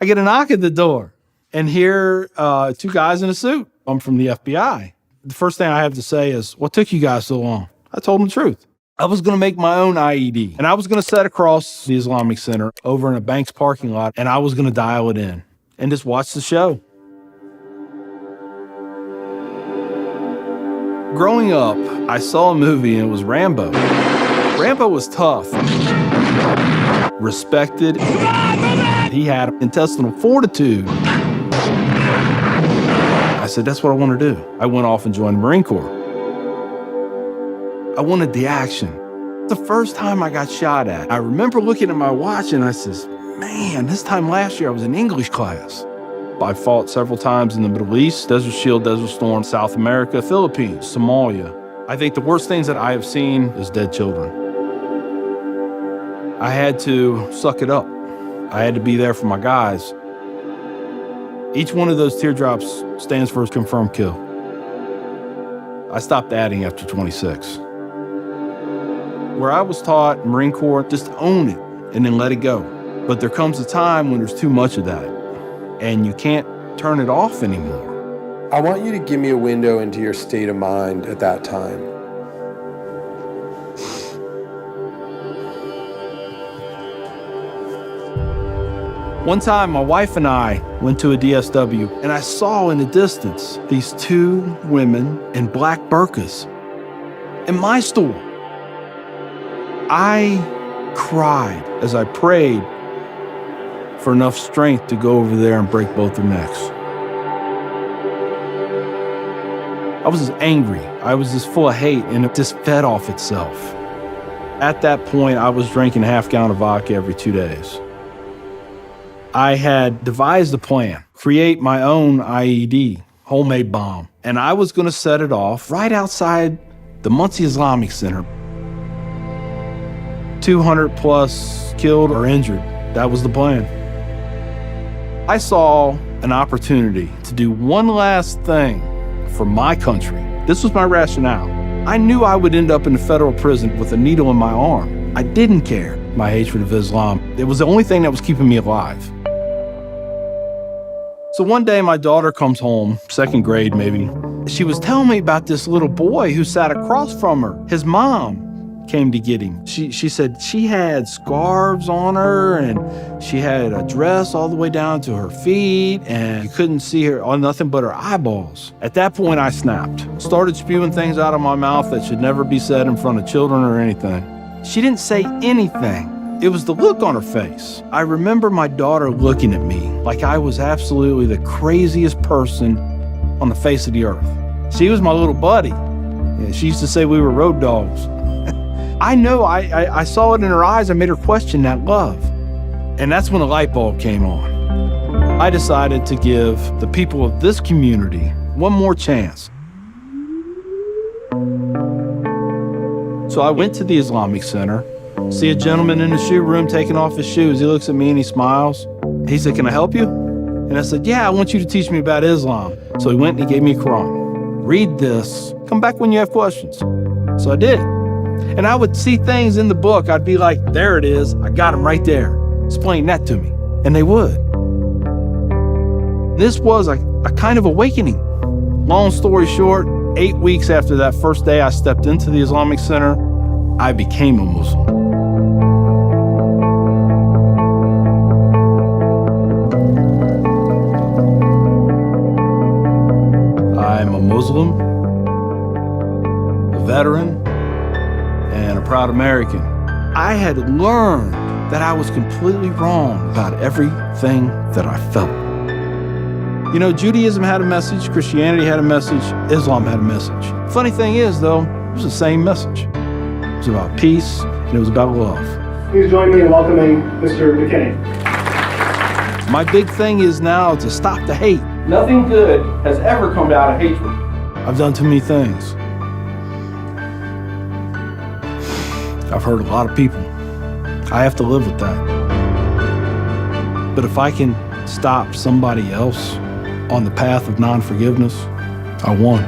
I get a knock at the door, and here, two guys in a suit. I'm from the FBI. The first thing I have to say is, what took you guys so long? I told them the truth. I was going to make my own IED, and I was going to set across the Islamic Center over in a bank's parking lot, and I was going to dial it in and just watch the show. Growing up, I saw a movie, and it was Rambo. Rambo was tough, respected. He had intestinal fortitude. I said, that's what I want to do. I went off and joined the Marine Corps. I wanted the action. The first time I got shot at, I remember looking at my watch and I says, man, this time last year I was in English class. I fought several times in the Middle East, Desert Shield, Desert Storm, South America, Philippines, Somalia. I think the worst things that I have seen is dead children. I had to suck it up. I had to be there for my guys. Each one of those teardrops stands for a confirmed kill. I stopped adding after 26. Where I was taught, Marine Corps, just own it and then let it go. But there comes a time when there's too much of that and you can't turn it off anymore. I want you to give me a window into your state of mind at that time. One time, my wife and I went to a DSW, and I saw in the distance these two women in black burqas in my store. I cried as I prayed for enough strength to go over there and break both their necks. I was just angry. I was just full of hate, and it just fed off itself. At that point, I was drinking a half-gallon of vodka every 2 days. I had devised a plan, create my own IED, homemade bomb, and I was going to set it off right outside the Muncie Islamic Center. 200 plus killed or injured. That was the plan. I saw an opportunity to do one last thing for my country. This was my rationale. I knew I would end up in a federal prison with a needle in my arm. I didn't care. My hatred of Islam, it was the only thing that was keeping me alive. So one day my daughter comes home, second grade maybe. She was telling me about this little boy who sat across from her. His mom came to get him. She said she had scarves on her and she had a dress all the way down to her feet and you couldn't see her on nothing but her eyeballs. At that point I snapped, started spewing things out of my mouth that should never be said in front of children or anything. She didn't say anything. It was the look on her face. I remember my daughter looking at me like I was absolutely the craziest person on the face of the earth. She was my little buddy. She used to say we were road dogs. I know I saw it in her eyes. I made her question that love. And that's when a light bulb came on. I decided to give the people of this community one more chance. So I went to the Islamic Center, see a gentleman in the shoe room taking off his shoes. He looks at me and he smiles. He said, "Can I help you?" And I said, "Yeah, I want you to teach me about Islam." So he went and he gave me a Quran. "Read this. Come back when you have questions." So I did. And I would see things in the book. I'd be like, there it is. I got them right there. Explain that to me. And they would. This was a kind of awakening. Long story short, 8 weeks after that first day I stepped into the Islamic Center, I became a Muslim. I'm a Muslim, a veteran, and a proud American. I had learned that I was completely wrong about everything that I felt. You know, Judaism had a message, Christianity had a message, Islam had a message. Funny thing is, though, it was the same message. It was about peace, and it was about love. Please join me in welcoming Mr. McKinney. My big thing is now to stop the hate. Nothing good has ever come out of hatred. I've done too many things. I've hurt a lot of people. I have to live with that. But if I can stop somebody else on the path of non-forgiveness, I won.